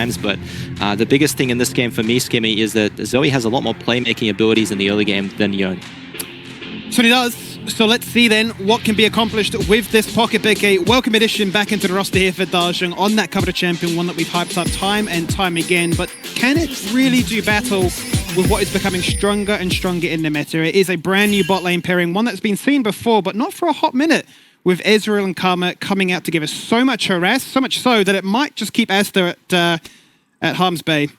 times, but the biggest thing in this game for me, Skimmy, is that Zoe has a lot more playmaking abilities in the early game than Yeon. So he does. So let's see then what can be accomplished with this Pocket Pick. A welcome addition back into the roster here for Dajong on that coveted champion, one that we've hyped up time and time again. But can it really do battle with what is becoming stronger and stronger in the meta? It is a brand new bot lane pairing, one that's been seen before, but not for a hot minute, with Ezreal and Karma coming out to give us so much harass, so much so that it might just keep Aster at harm's bay.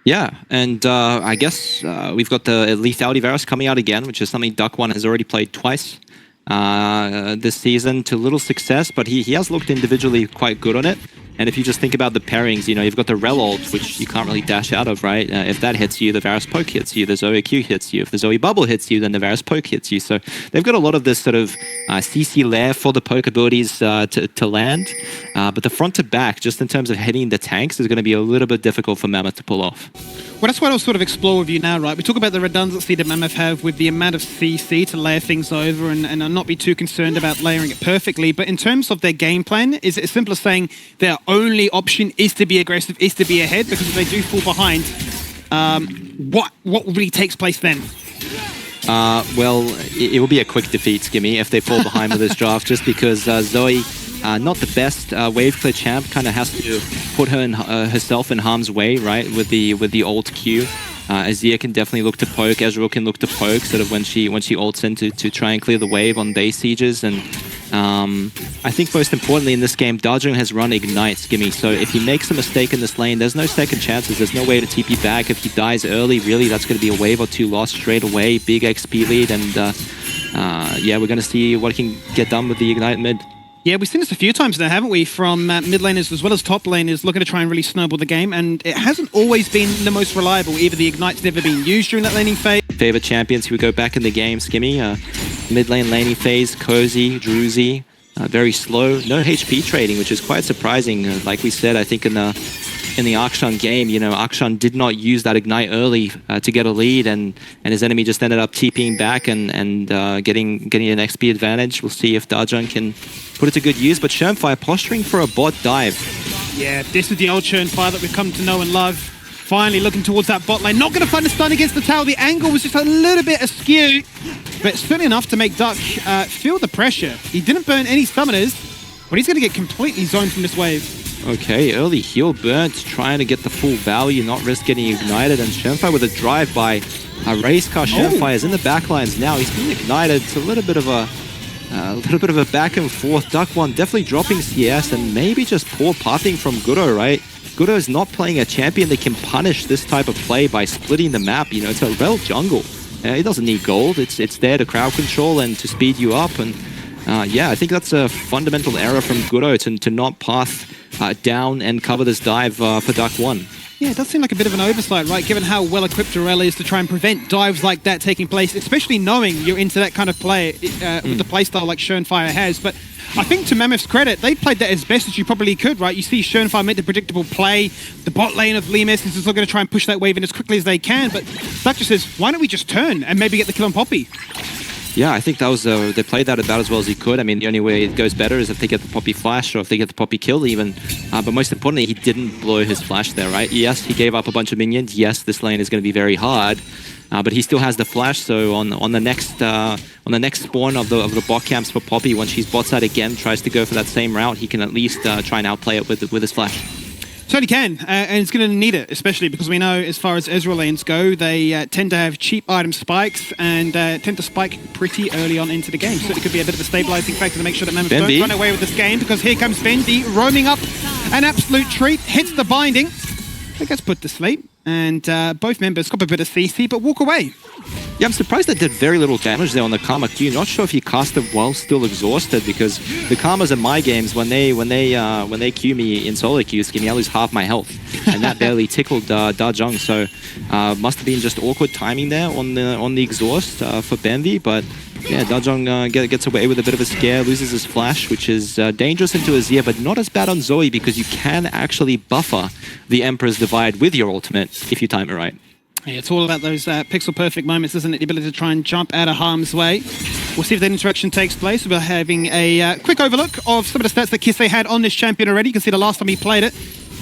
Yeah, and I guess we've got the lethality virus coming out again, which is something Duck1 has already played twice this season to little success, but he has looked individually quite good on it. And if you just think about the pairings, you know, you've got the Rel ult, which you can't really dash out of, right? If that hits you, the Varus poke hits you, the Zoe Q hits you. If the Zoe bubble hits you, then the Varus poke hits you. So they've got a lot of this sort of CC lair for the poke abilities to land. But the front to back, just in terms of hitting the tanks, is going to be a little bit difficult for Mammoth to pull off. Well, that's what I'll sort of explore with you now, right? We talk about the redundancy that Mammoth have with the amount of CC to layer things over and not be too concerned about layering it perfectly. But in terms of their game plan, is it as simple as saying their only option is to be aggressive, is to be ahead? Because if they do fall behind, what really takes place then? Well, it will be a quick defeat, Skimmy, if they fall behind with this draft, just because Zoe, not the best wave clear champ, kind of has to put herself in harm's way, right, with the ult Q. Azir can definitely look to poke, Ezreal can look to poke, sort of when she ults in to try and clear the wave on base sieges. And I think most importantly in this game, Dajong has run Ignite, Skimmy, so if he makes a mistake in this lane, there's no second chances, there's no way to TP back. If he dies early, really, that's going to be a wave or two lost straight away, big XP lead, and yeah, we're going to see what he can get done with the Ignite mid. Yeah, we've seen this a few times now, haven't we? From mid laners as well as top laners looking to try and really snowball the game, and it hasn't always been the most reliable. Either the Ignite's never been used during that laning phase. Favorite champions who would go back in the game, Skimmy, mid lane laning phase, Cozy, Druzy, very slow, no HP trading, which is quite surprising. Like we said, I think in the Akshan game, you know, Akshan did not use that Ignite early to get a lead, and his enemy just ended up TPing back and getting an XP advantage. We'll see if Dajong can put it to good use, but Churnfire posturing for a bot dive. Yeah, this is the old Churnfire that we've come to know and love. Finally looking towards that bot lane. Not going to find a stun against the tower. The angle was just a little bit askew, but certainly enough to make Duck feel the pressure. He didn't burn any summoners, but he's going to get completely zoned from this wave. Okay, early heal burnt, trying to get the full value, not risk getting ignited, and Churnfire with a drive by race car. Churnfire is in the backlines now. He's been ignited. It's a little bit of a back and forth. Duck1 definitely dropping CS, and maybe just poor pathing from Gudo, right? Gudo is not playing a champion that can punish this type of play by splitting the map. You know, it's a Rel jungle. He doesn't need gold. It's there to crowd control and to speed you up. And yeah, I think that's a fundamental error from Gudo to not path down and cover this dive for Duck1. Yeah, it does seem like a bit of an oversight, right? Given how well equipped Rel is to try and prevent dives like that taking place, especially knowing you're into that kind of play with the playstyle like Churnfire has. But I think to Mammoth's credit, they played that as best as you probably could, right? You see Churnfire make the predictable play. The bot lane of Limes is just going to try and push that wave in as quickly as they can. But that just says, why don't we just turn and maybe get the kill on Poppy? Yeah, I think that was they played that about as well as he could. I mean, the only way it goes better is if they get the Poppy flash or if they get the Poppy kill even. But most importantly, he didn't blow his flash there, right? Yes, he gave up a bunch of minions. Yes, this lane is going to be very hard. But he still has the flash, so on the next spawn of the bot camps for Poppy, when she's bots out again, tries to go for that same route, he can at least try and outplay it with his flash. Certainly can, and it's going to need it, especially because we know as far as Ezreal lanes go, they tend to have cheap item spikes and tend to spike pretty early on into the game. So it could be a bit of a stabilizing factor to make sure that Mammoth don't run away with this game, because here comes Bendy roaming up, an absolute treat, hits the binding. That gets put to sleep, and both members got a bit of CC, but walk away. Yeah, I'm surprised that did very little damage there on the Karma Q. Not sure if he cast it while still exhausted, because the Karmas in my games, when they Q me in solo queue, Skimmy, I lose half my health, and that barely tickled Dajong. So must have been just awkward timing there on the exhaust for Benvi, but yeah, Dajong gets away with a bit of a scare, loses his flash, which is dangerous into Azir, but not as bad on Zoe, because you can actually buffer the Emperor's Divide with your ultimate if you time it right. Yeah, it's all about those pixel-perfect moments, isn't it? The ability to try and jump out of harm's way. We'll see if that interaction takes place. We're having a quick overlook of some of the stats that Kisei had on this champion already. You can see the last time he played it.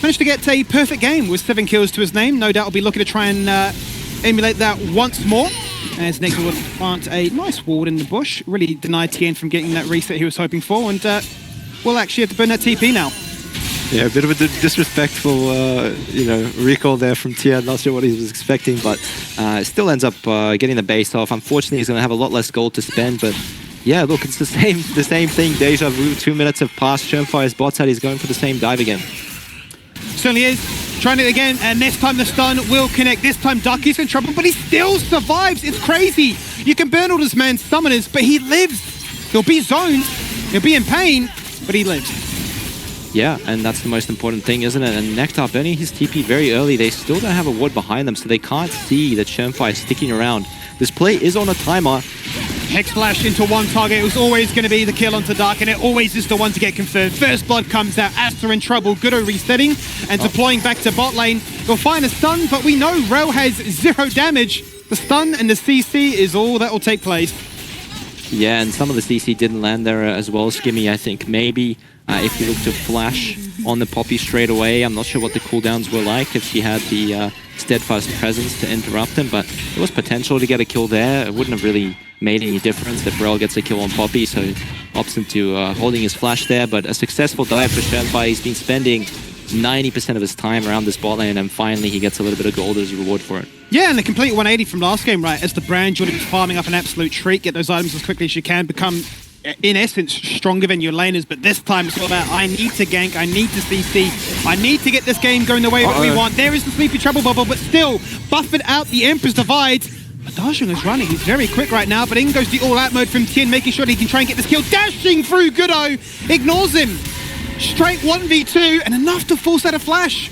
managed to get a perfect game with 7 kills to his name. No doubt will be looking to try and emulate that once more. As Nick will plant a nice ward in the bush. Really denied Tien from getting that reset he was hoping for. And we'll actually have to burn that TP now. Yeah, a bit of a disrespectful, recall there from Tien. Not sure what he was expecting, but still ends up getting the base off. Unfortunately, he's going to have a lot less gold to spend, but yeah, look, it's the same thing. Deja vu. 2 minutes have passed. Shermfire's bot side. He's going for the same dive again. Certainly is. Trying it again, and this time the stun will connect. This time Ducky's in trouble, but he still survives. It's crazy. You can burn all this man's summoners, but he lives. He'll be zoned. He'll be in pain, but he lives. Yeah, and that's the most important thing, isn't it? And Nectar burning his TP very early. They still don't have a ward behind them, so they can't see that Shermfire is sticking around. This play is on a timer. Hex flash into one target. It was always going to be the kill onto Dark, and it always is the one to get confirmed. First blood comes out. Asta in trouble. Gudo resetting and deploying back to bot lane. They'll find a stun, but we know Rel has 0 damage. The stun and the CC is all that will take place. Yeah, and some of the CC didn't land there as well, Skimmy. I think maybe if you look to flash on the Poppy straight away, I'm not sure what the cooldowns were like if she had the steadfast presence to interrupt him, but there was potential to get a kill there. It wouldn't have really made any difference if Rel gets a kill on Poppy, so opts into holding his flash there, but a successful dive for Shermfire. He's been spending 90% of his time around this bot lane, and finally he gets a little bit of gold as a reward for it. Yeah, and the complete 180 from last game, right? As the brand, you're going to be farming up an absolute treat, get those items as quickly as you can, become, in essence, stronger than your laners, but this time it's all about, I need to gank, I need to CC, I need to get this game going the way that we want. There is the Sleepy Trouble Bubble, but still, buffeted out the Emperor's Divide. Dajong is running, he's very quick right now, but in goes the all-out mode from Tien, making sure that he can try and get this kill. Dashing through Gudo, ignores him. Straight 1v2, and enough to force out a flash.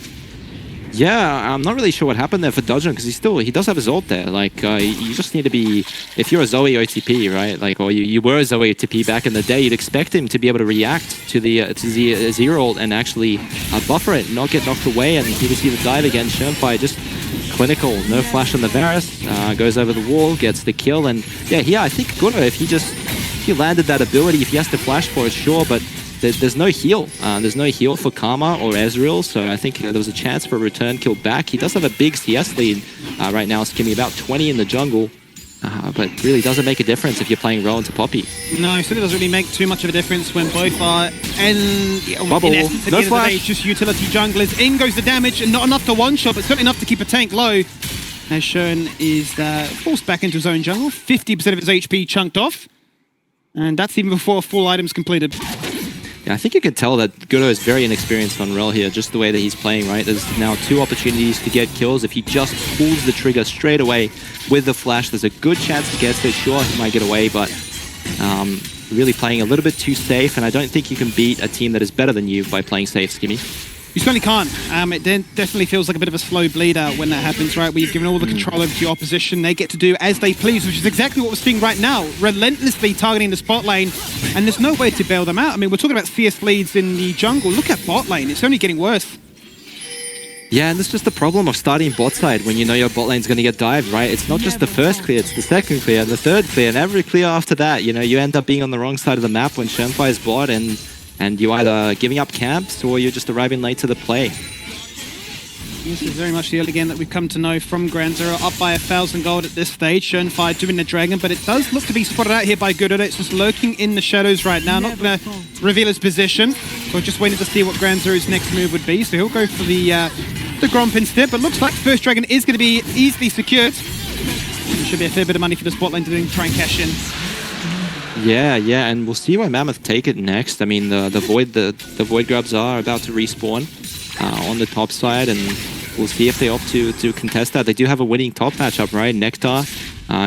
Yeah, I'm not really sure what happened there for Dajong, because he does have his ult there. Like, you just need to be, if you're a Zoe OTP, right? Like, or you were a Zoe OTP back in the day, you'd expect him to be able to react to the zero ult and actually buffer it, not get knocked away, and you can see the dive again. Shermfire just clinical, no flash on the Varus, goes over the wall, gets the kill, and yeah, I think Gudo, if he landed that ability, if he has to flash for it, sure, but there's no heal. There's no heal for Karma or Ezreal, so I think there was a chance for a return kill back. He does have a big CS lead right now, Skimmy, about 20 in the jungle, but really doesn't make a difference if you're playing Rel into Poppy. No, it certainly doesn't really make too much of a difference when both are, Bubble. In essence, at the end of the day, it's just utility junglers. In goes the damage, and not enough to one-shot, but certainly enough to keep a tank low. As Shern is forced back into his own jungle, 50% of his HP chunked off, and that's even before full items completed. Yeah, I think you can tell that Gudo is very inexperienced on Rel here, just the way that he's playing, right? There's now 2 opportunities to get kills. If he just pulls the trigger straight away with the flash, there's a good chance to get it. Sure, he might get away, but really playing a little bit too safe, and I don't think you can beat a team that is better than you by playing safe, Skimmy. You certainly can't. It definitely feels like a bit of a slow bleed out when that happens, right? Where you've given all the control over to your opposition. They get to do as they please, which is exactly what we're seeing right now. Relentlessly targeting the spot lane, and there's no way to bail them out. I mean, we're talking about CS leads in the jungle. Look at bot lane. It's only getting worse. Yeah, and that's just the problem of starting bot side when you know your bot lane's going to get dived, right? It's not just the first clear, it's the second clear, and the third clear, and every clear after that. You know, you end up being on the wrong side of the map when Shermfire's bot, and you're either giving up camps or you're just arriving late to the play. This is very much the early game that we've come to know from Grand Zero, up by 1,000 gold at this stage. Shermfire doing the dragon, but it does look to be spotted out here by Gudo. It's just lurking in the shadows right now, not going to reveal his position. So just waiting to see what Grand Zero's next move would be. So he'll go for the Gromp instead, but looks like first dragon is going to be easily secured. There should be a fair bit of money for the spot lane to try and cash in. Yeah, and we'll see why Mammoth take it next. I mean, the Void Grubs are about to respawn on the top side, and we'll see if they opt to contest that. They do have a winning top matchup, right? Nectar,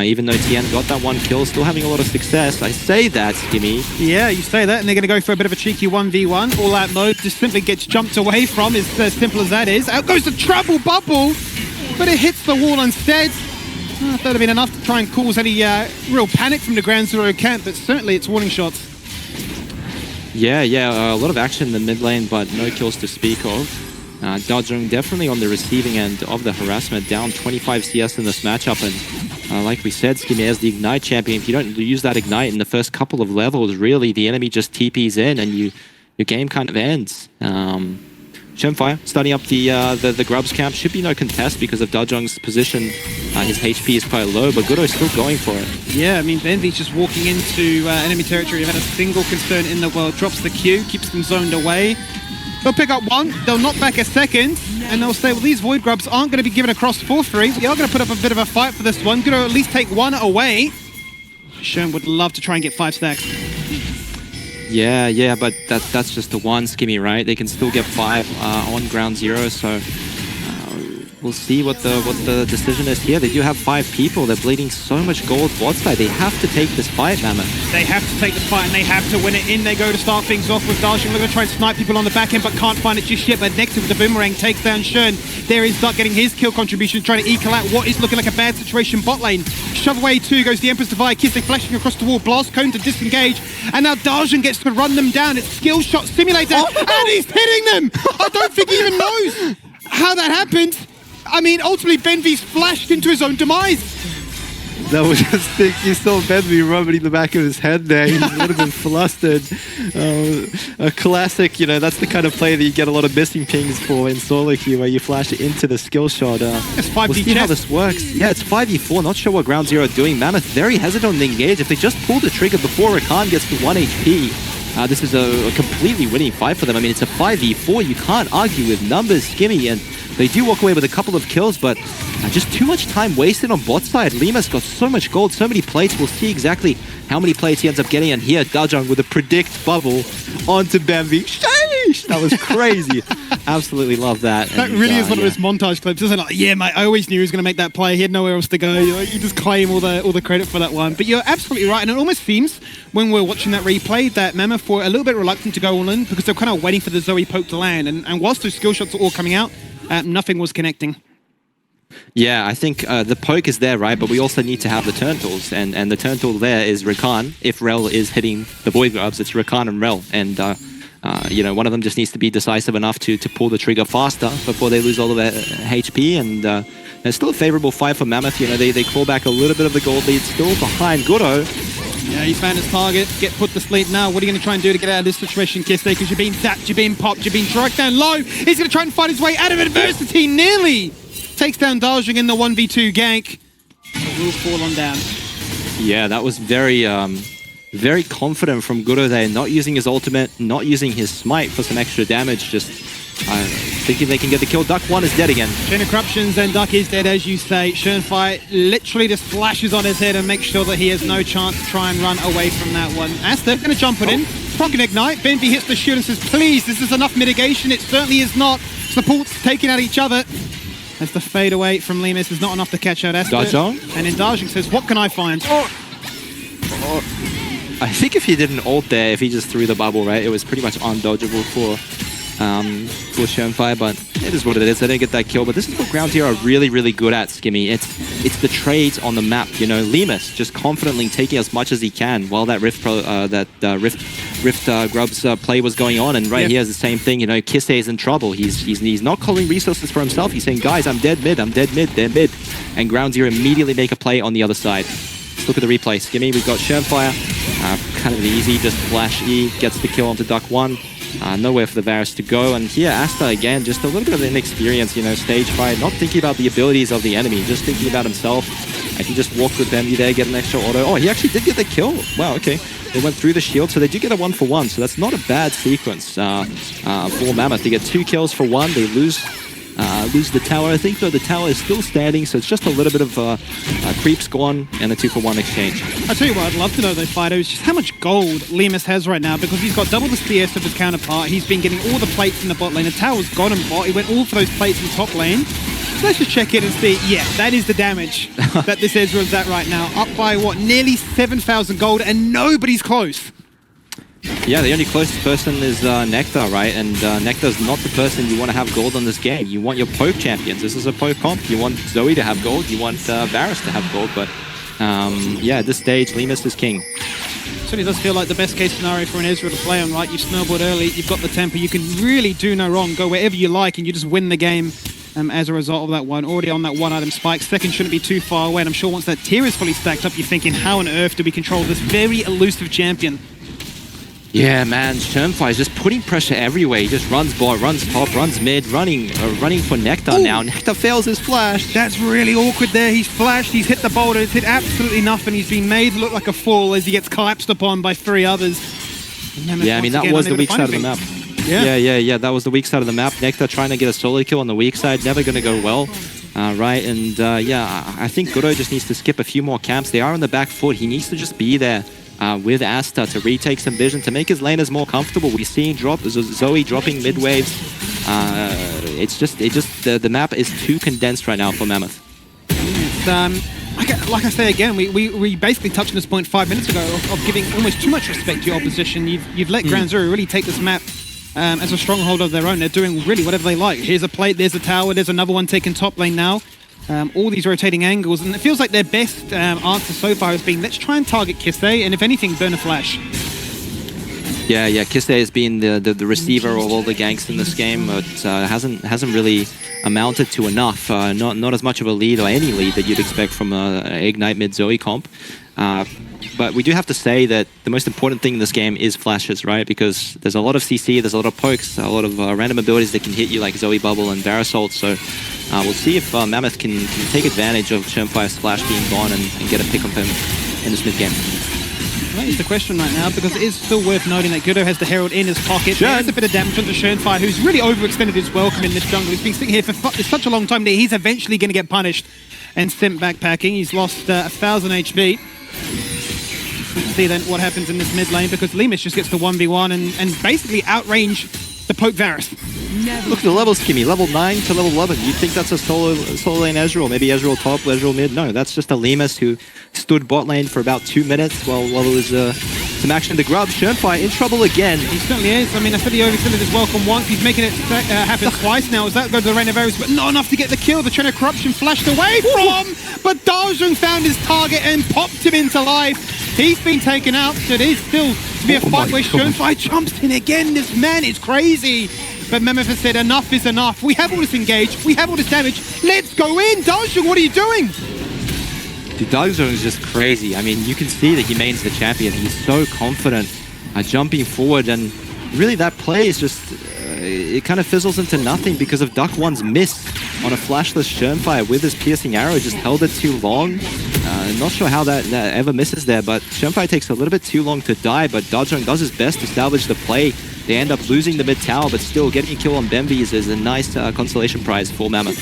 even though Tien got that 1 kill, still having a lot of success. I say that, Skimmy. Yeah, you say that, and they're going to go for a bit of a cheeky 1v1. All-out mode just simply gets jumped away from, as simple as that is. Out goes the Trouble Bubble, but it hits the wall instead. That would have been enough to try and cause any real panic from the Ground Zero camp, but certainly it's warning shots. Yeah, a lot of action in the mid lane, but no kills to speak of. Dajong definitely on the receiving end of the harassment, down 25 CS in this matchup, and like we said, Skimmy, as the Ignite champion, if you don't use that Ignite in the first couple of levels, really, the enemy just TPs in and your game kind of ends. Shenfire starting up the Grubs camp. Should be no contest because of Dajong's position. His HP is quite low, but Gudo's still going for it. Yeah, I mean, Benvi's just walking into enemy territory without a single concern in the world. Drops the Q, keeps them zoned away. They'll pick up one, they'll knock back a second, and they'll say, well, these Void Grubs aren't going to be given across for free. We are going to put up a bit of a fight for this one. Gudo at least take one away. Shen would love to try and get 5 stacks. Yeah, but that's just the one, Skimmy, right? They can still get 5 on ground 0, so we'll see what the decision is here. They do have 5 people. They're bleeding so much gold bot side. They have to take this fight, Mammoth. They have to take the fight, and they have to win it. In they go to start things off with Darshing. They're going to try and snipe people on the back end, but can't find it just yet. But next with the boomerang takes down Shen. There is Duck getting his kill contribution, trying to equal out what is looking like a bad situation bot lane. Shove away 2 goes the Emperor's Divide. Kissing flashing across the wall. Blast cone to disengage. And now Darshing gets to run them down. It's skill shot simulator, and he's hitting them. I don't think he even knows how that happened. I mean, ultimately, Benvi's flashed into his own demise. That was just think you saw Benvi rubbing the back of his head there. He would have been flustered. A classic, you know, that's the kind of play that you get a lot of missing pings for in solo queue, where you flash it into the skill shot. It's 5v we'll see how this works. Yeah, it's 5v4. Not sure what ground 0 are doing. Mammoth very hesitant to engage. If they just pull the trigger before Rakan gets to 1 HP, this is a completely winning fight for them. I mean, it's a 5v4. You can't argue with numbers, Skimmy, and they do walk away with a couple of kills, but just too much time wasted on bot side. Lima's got so much gold, so many plates. We'll see exactly how many plates he ends up getting. And here, Dajong with a predict bubble onto Benvi. Sheesh! That was crazy. Absolutely love that. That really is one of those montage clips, isn't it? Like, yeah, mate, I always knew he was going to make that play. He had nowhere else to go. You just claim all the credit for that one. But you're absolutely right. And it almost seems, when we're watching that replay, that Mammoth were a little bit reluctant to go all in because they're kind of waiting for the Zoe poke to land. And whilst those skill shots are all coming out, nothing was connecting. Yeah, I think the poke is there, right? But we also need to have the turn tools. And the turn tool there is Rakan. If Rel is hitting the Void Grubs, it's Rakan and Rel. And, you know, one of them just needs to be decisive enough to pull the trigger faster before they lose all of their HP. And it's still a favorable fight for Mammoth. You know, they claw back a little bit of the gold lead, still behind Gudo. Yeah, he's found his target. Get put to sleep now. What are you going to try and do to get out of this situation, Kiste? Because you're being zapped, you're being popped, you're being dragged down low. He's going to try and fight his way out of adversity. Nearly takes down Darjing in the 1v2 gank. But will fall on down. Yeah, that was very confident from Gudo there. Not using his ultimate, not using his smite for some extra damage. Just thinking they can get the kill. Duck 1 is dead again. Chain of Corruptions, and Duck is dead, as you say. Shenfire literally just flashes on his head and makes sure that he has no chance to try and run away from that one. Asta going to jump it in. Proc and Ignite. Benvi hits the shield and says, please, this is enough mitigation. It certainly is not. Supports taking out each other. As the fade away from Limas is not enough to catch out Asta. Dajong? And then Dajong says, what can I find? I think if he didn't ult there, if he just threw the bubble, right, it was pretty much undodgeable for Shenfire, but it is what it is. They didn't get that kill, but this is what ground here are really, really good at, Skimmy. It's the trades on the map. You know, Limas just confidently taking as much as he can while that Rift Grubs play was going on, and here is the same thing. You know, Kiste is in trouble. He's not calling resources for himself. He's saying, guys, I'm dead mid, they're mid. And ground zero immediately make a play on the other side. Let's look at the replay. Skimmy, we've got Shenfire. Kind of easy, just flash E, gets the kill onto Duck 1. Nowhere for the Varus to go, and here Asta again, just a little bit of inexperience, you know, stage fight, not thinking about the abilities of the enemy, just thinking about himself. And he just walked with Benvi there, get an extra auto. Oh, he actually did get the kill. Wow, okay. They went through the shield, so they do get a 1-for-1, so that's not a bad sequence for Mammoth. They get 2 kills for 1, they lose the tower. I think, though, the tower is still standing, so it's just a little bit of creeps gone and a 2-for-1 exchange. I'll tell you what, I'd love to know, though, Fido, is just how much gold Limas has right now, because he's got double the CS of his counterpart. He's been getting all the plates in the bot lane. The tower's got him bot. He went all for those plates in top lane. So let's just check in and see. Yeah, that is the damage that this Ezra is at right now. Up by, what, nearly 7,000 gold, and nobody's close. Yeah, the only closest person is Nectar, right? And Nectar's not the person you want to have gold on this game. You want your poke champions. This is a poke comp. You want Zoe to have gold. You want Varus to have gold. But yeah, at this stage, Limas is king. Certainly does feel like the best case scenario for an Ezra to play on, right? You've snowballed early, you've got the tempo, you can really do no wrong, go wherever you like, and you just win the game as a result of that one. Already on that 1-item spike. Second shouldn't be too far away, and I'm sure once that tier is fully stacked up, you're thinking, how on earth do we control this very elusive champion? Yeah, man, Shermfire is just putting pressure everywhere. He just runs bot, runs top, runs mid, running for Nectar. Ooh. Now. Nectar fails his flash. That's really awkward there. He's flashed, he's hit the boulder, he's hit absolutely nothing. He's been made look like a fool as he gets collapsed upon by 3 others. Yeah, I mean, that was the weak side of the map. Yeah, that was the weak side of the map. Nectar trying to get a solo kill on the weak side, never going to go well. Right, and yeah, I think Guro just needs to skip a few more camps. They are on the back foot. He needs to just be there with Asta to retake some vision, to make his laners more comfortable. We're seeing Zoe dropping mid waves. The map is too condensed right now for Mammoth. Like I say again, we basically touched on this point 5 minutes ago of giving almost too much respect to your opposition. You've let Grand Zero really take this map as a stronghold of their own. They're doing really whatever they like. Here's a plate, there's a tower, there's another one taking top lane now. All these rotating angles, and it feels like their best answer so far has been, let's try and target Kisei, and if anything, burn a flash. Yeah, Kisei has been the receiver of all the ganks in this game, but hasn't really amounted to enough. Not as much of a lead, or any lead that you'd expect from a Ignite mid Zoe comp. But we do have to say that the most important thing in this game is flashes, right? Because there's a lot of CC, there's a lot of pokes, a lot of random abilities that can hit you like Zoe Bubble and Varasalt. So we'll see if Mammoth can take advantage of Shermfire's flash being gone and get a pick on him in this mid game. That is the question right now, because it is still worth noting that Gudo has the Herald in his pocket. There's a bit of damage onto Shermfire, who's really overextended his welcome in this jungle. He's been sitting here for such a long time that he's eventually going to get punished and sent backpacking. He's lost 1,000 HP. Let's see then what happens in this mid lane, because Lemus just gets the 1v1 and basically outrange the Poke Varus. Look at the levels, Kimmy. Level 9 to level 11. You'd think that's a solo lane Ezreal. Maybe Ezreal top, Ezreal mid. No, that's just a Lemus who stood bot lane for about 2 minutes while it was some action to grub. Shermfire in trouble again. He certainly is. I mean, I said he overextended his welcome once. He's making it happen twice now. As that goes to the Reign of Varus, but not enough to get the kill. The Train of Corruption flashed away from, but Daljun found his target and popped him into life. He's been taken out, so it is still to be a fight where Shermfire jumps in again. This man is crazy. But Mammoth has said enough is enough. We have all this engage, we have all this damage. Let's go in. Daljun, what are you doing? Dude, Daljun is just crazy. I mean, you can see that he mains the champion. He's so confident jumping forward, and really that play is just, it kind of fizzles into nothing because of Duck One's miss on a flashless Shermfire with his piercing arrow. Just held it too long. Not sure how that ever misses there, but Shermfire takes a little bit too long to die, but Daljun does his best to salvage the play. They end up losing the mid tower, but still getting a kill on Bembees is a nice consolation prize for Mammoth.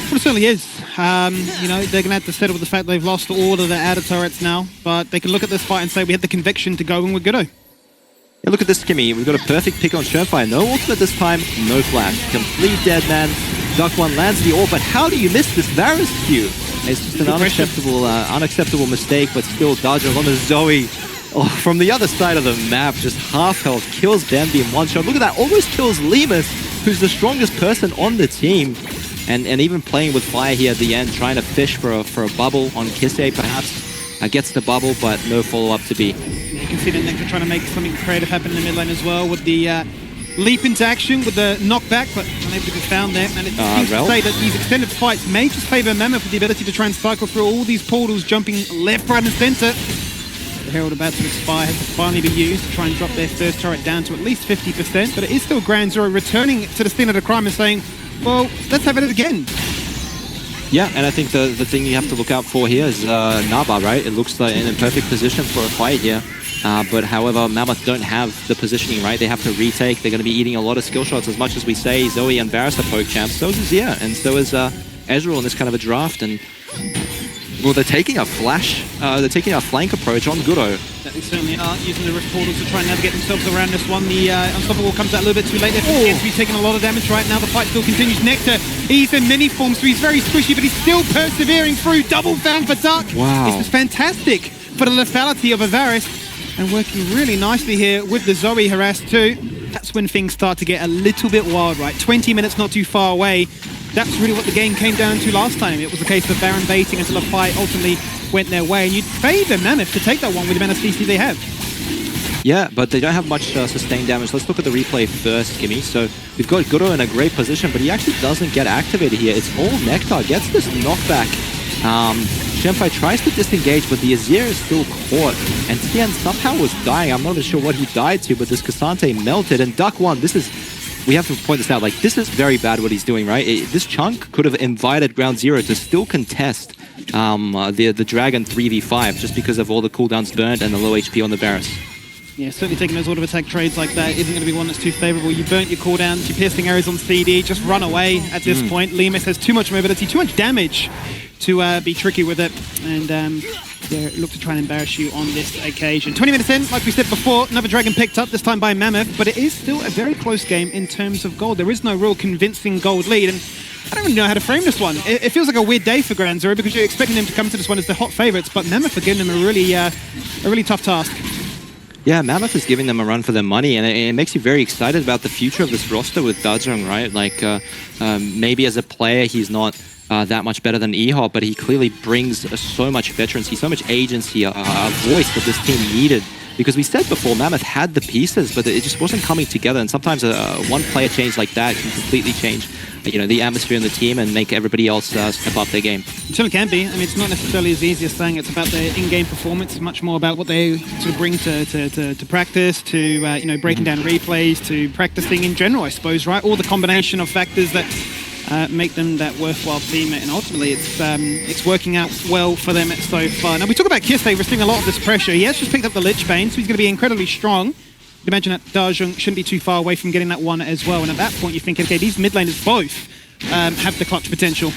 Well, it certainly is. You know, they're going to have to settle with the fact they've lost all of their outer turrets now, but they can look at this fight and say we had the conviction to go and we're good. Yeah, look at this, Kimmy. We've got a perfect pick on Shermfire. No ultimate this time, no flash. Complete dead man. Duck One lands the orb, but how do you miss this Varus Q? It's just an unacceptable mistake, but still Daljun on the Zoe. Oh, from the other side of the map, just half health, kills Bambi in one shot. Look at that, almost kills Lemus, who's the strongest person on the team. And even playing with fire here at the end, trying to fish for a bubble on Kisei perhaps. Gets the bubble, but no follow-up to be. You can see that Nectar trying to make something creative happen in the mid lane as well with the leap into action with the knockback, but unable to be found there. And it seems to say that these extended fights may just favor Mammoth with the ability to try and cycle through all these portals, jumping left, right, and center. The Herald about to expire has to finally be used to try and drop their first turret down to at least 50%, but it is still Grand Zero returning to the scene of the crime and saying, well, let's have it again. Yeah, and I think the thing you have to look out for here is Naba, right? It looks like in a perfect position for a fight here. But however, Mammoth don't have the positioning, right? They have to retake. They're going to be eating a lot of skill shots. As much as we say Zoe and Varus are poke champs, so is Zia, and so is Ezreal in this kind of a draft. And well, they're taking a flash, they're taking a flank approach on Gudo. They certainly are using the rift portals to try and navigate themselves around this one. The Unstoppable comes out a little bit too late. He seems to be taking a lot of damage right now. The fight still continues. Nectar, he's in mini form, so he's very squishy, but he's still persevering through. Double fan for Duck. Wow. This is fantastic for the lethality of a Varus, and working really nicely here with the Zoe harass too. That's when things start to get a little bit wild, right? 20 minutes not too far away. That's really what the game came down to last time. It was a case of Baron baiting until the fight ultimately went their way, and you'd favour Mammoth to take that one with the amount of CC they have. Yeah, but they don't have much sustained damage. Let's look at the replay first, Kimmy. So we've got Gudo in a great position, but he actually doesn't get activated here. It's all Nectar. Gets this knockback Shenfai tries to disengage, but the Azir is still caught, and Tien somehow was dying. I'm not even sure what he died to, but this Cassante melted, and Duck won. This is, we have to point this out, like, this is very bad what he's doing, right? This chunk could have invited Ground Zero to still contest the Dragon 3v5 just because of all the cooldowns burned and the low HP on the Varus. Yeah, certainly taking those auto attack trades like that isn't going to be one that's too favorable. You burnt your cooldowns, your piercing arrows on CD, just run away at this point. Limus has too much mobility, too much damage to be tricky with it, and look to try and embarrass you on this occasion. 20 minutes in, like we said before, another Dragon picked up, this time by Mammoth, but it is still a very close game in terms of gold. There is no real convincing gold lead, and I don't really know how to frame this one. It feels like a weird day for Ground Zero because you're expecting them to come to this one as the hot favorites, but Mammoth are giving them a really tough task. Yeah, Mammoth is giving them a run for their money, and it makes you very excited about the future of this roster with Dajong, right? Like, maybe as a player, he's not that much better than E-Hop, but he clearly brings so much veterancy, so much agency, a voice that this team needed. Because we said before, Mammoth had the pieces, but it just wasn't coming together, and sometimes one player change like that can completely change, you know, the atmosphere in the team and make everybody else step up their game. It certainly can be. I mean, it's not necessarily as easy as saying it's about their in-game performance. It's much more about what they sort of bring to practice, to you know, breaking down replays, to practicing in general, I suppose, right? All the combination of factors that make them that worthwhile teammate, and ultimately it's working out well for them so far. Now we talk about Kisei receiving a lot of this pressure. He has just picked up the Lich Bane, so he's going to be incredibly strong. You imagine that Dajong shouldn't be too far away from getting that one as well, and at that point you're thinking, okay, these mid laners both have the clutch potential.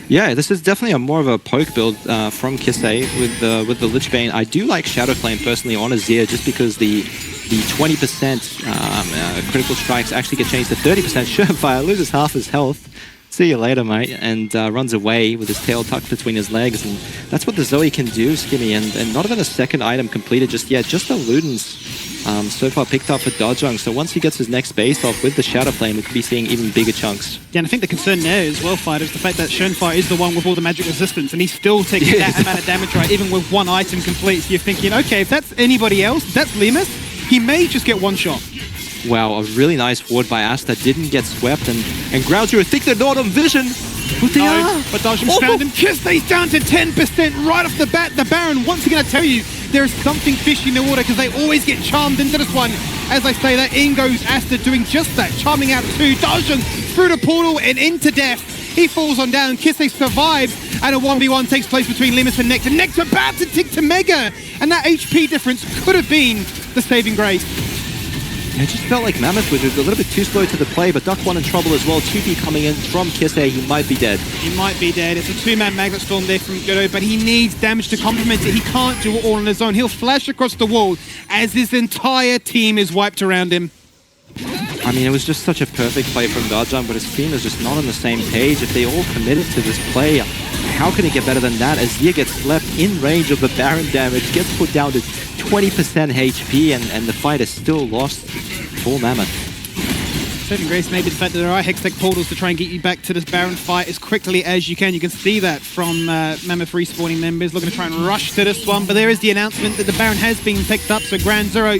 Yeah, this is definitely a more of a poke build from Kisei with the Lich Bane. I do like Shadow Flame personally on Azir just because the 20% critical strikes actually get changed to 30%. Surefire loses half his health. See you later, mate, and runs away with his tail tucked between his legs, and that's what the Zoe can do, Skimmy, and not even a second item completed just yet, just the Ludens so far picked up for Dajong, so once he gets his next base off with the Shadow Flame, we could be seeing even bigger chunks. Yeah, and I think the concern there as well, Fighter, is the fact that Schoenfire is the one with all the magic resistance, and he's still taking that amount of damage, right, even with one item complete, so you're thinking, okay, if that's anybody else, if that's Limus, he may just get one shot. Wow, a really nice ward by Asta, didn't get swept, and Ground Zero think they're not on vision, but they are. But Dajong's found him. Kisei's down to 10% right off the bat. The Baron, once again, I tell you, there's something fishy in the water because they always get charmed into this one. As I say that, in goes Asta doing just that, charming out two. Dajong through the portal and into death. He falls on down, Kisei survives, and a 1v1 takes place between Limus and Nectar. Nectar about to tick to Mega, and that HP difference could have been the saving grace. It just felt like Mammoth was a little bit too slow to the play, but Duck 1 in trouble as well. 2P coming in from Kisei, he might be dead. He might be dead. It's a two-man Magnet Storm there from Yodo, but he needs damage to complement it. He can't do it all on his own. He'll flash across the wall as his entire team is wiped around him. I mean, it was just such a perfect play from Dajong, but his team is just not on the same page. If they all committed to this play, how can it get better than that? Azir gets slept in range of the Baron damage, gets put down to 20% HP, and the fight is still lost for Mammoth. Saving grace maybe the fact that there are Hextech portals to try and get you back to this Baron fight as quickly as you can. You can see that from Mammoth respawning members looking to try and rush to this one, but there is the announcement that the Baron has been picked up, so Ground Zero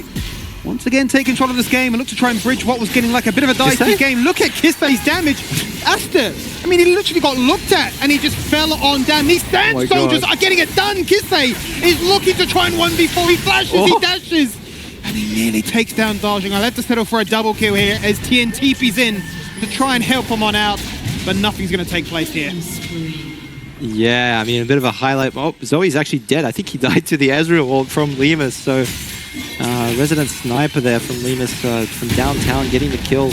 once again take control of this game and look to try and bridge what was getting like a bit of a dicey game. Look at Kisei's damage. Asta, I mean, he literally got looked at and he just fell on down. These Sand Soldiers are getting it done. Kisei is looking to try and 1v4. He flashes, he dashes, and he nearly takes down Dajong. I'll have to settle for a double kill here as Tien TP's in to try and help him on out, but nothing's going to take place here. Yeah, I mean, a bit of a highlight. Oh, Zoe's actually dead. I think he died to the Ezreal ult from Limus, so resident sniper there from Limus from downtown getting the kill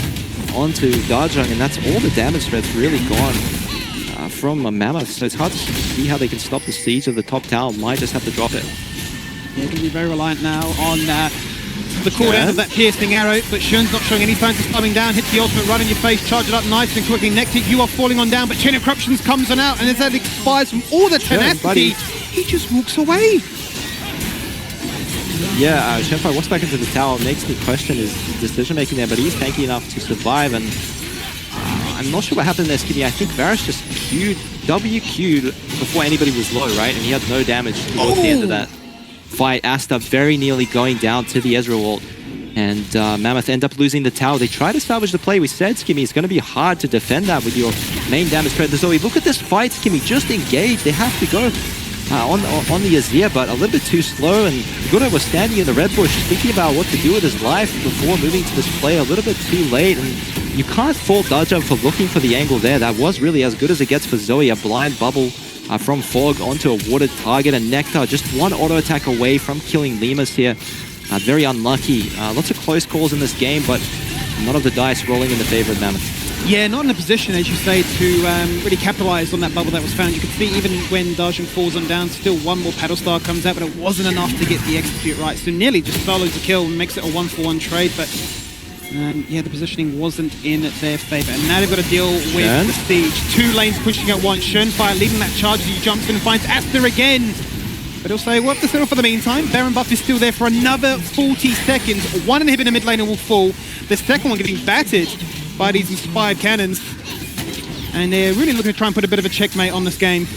onto Dajong, and that's all the damage threats really gone from a Mammoth, so it's hard to see how they can stop the siege of the top tower. Might just have to drop it. Yeah, going to be very reliant now on the cooldown of that piercing arrow, but Shun's not showing any signs of slowing down. Hits the ultimate right in your face, charge it up nice and quickly. Nectar, you are falling on down, but Chain of Corruptions comes on out, and as that expires from all the tenacity, he just walks away. Yeah, Shenfire walks back into the tower, makes me question his decision-making there, but he's tanky enough to survive, and I'm not sure what happened there, Skinny. I think Varus just WQ'd before anybody was low, right? And he had no damage towards the end of that fight. Asta very nearly going down to the Ezreal ult, and Mammoth end up losing the tower. They try to salvage the play. We said, Skimmy, it's going to be hard to defend that with your main damage threat. So we look at this fight, Skimmy, just engage. They have to go on the Azir, but a little bit too slow, and Guro was standing in the red bush thinking about what to do with his life before moving to this play a little bit too late, and you can't fault Daja for looking for the angle there. That was really as good as it gets for Zoe. A blind bubble from Fog onto a watered target, and Nectar just one auto attack away from killing Limas here. Very unlucky. Lots of close calls in this game, but none of the dice rolling in the favor of Mammoth. Yeah, not in a position, as you say, to really capitalize on that bubble that was found. You can see even when Darshan falls on down, still one more Paddle Star comes out, but it wasn't enough to get the execute right. So nearly just solos the kill and makes it a 1-for-1 trade, but yeah, the positioning wasn't in their favor. And now they've got to deal with the siege. 2 lanes pushing at once. Schönfire leading that charge as he jumps in and finds Asta again. But he'll say, we'll have to settle for the meantime. Baron buff is still there for another 40 seconds. One inhibitor mid laner will fall. The second one getting battered by these inspired cannons. And they're really looking to try and put a bit of a checkmate on this game.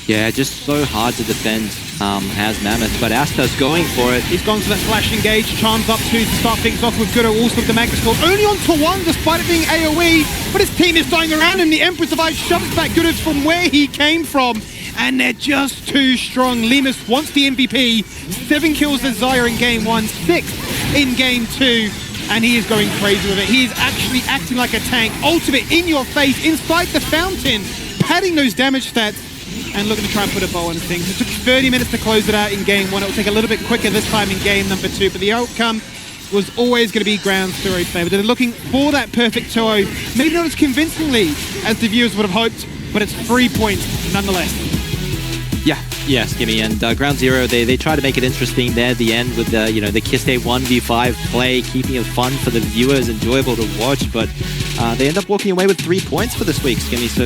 Yeah, just so hard to defend as Mammoth, but Asta's going for it. He's gone for that flash engage, charms up 2 to start things off with Guro, also with the Magnus Claw. Only on to 1 despite it being AoE, but his team is dying around him. The Empress of Ice shoves back Guro from where he came from, and they're just too strong. Limas wants the MVP. 7 kills as Xayah in game 1, 6 in game 2. And he is going crazy with it. He is actually acting like a tank. Ultimate in your face, inside the fountain, padding those damage stats and looking to try and put a bow on things. It took 30 minutes to close it out in game 1. It will take a little bit quicker this time in game number 2, but the outcome was always going to be Ground Zero's favor. They're looking for that perfect 2-0, maybe not as convincingly as the viewers would have hoped, but it's 3 points nonetheless. Yeah, Skimmy, and Ground Zero, they try to make it interesting there at the end with the, the Kiss Day 1v5 play, keeping it fun for the viewers, enjoyable to watch, but they end up walking away with 3 points for this week, Skimmy, so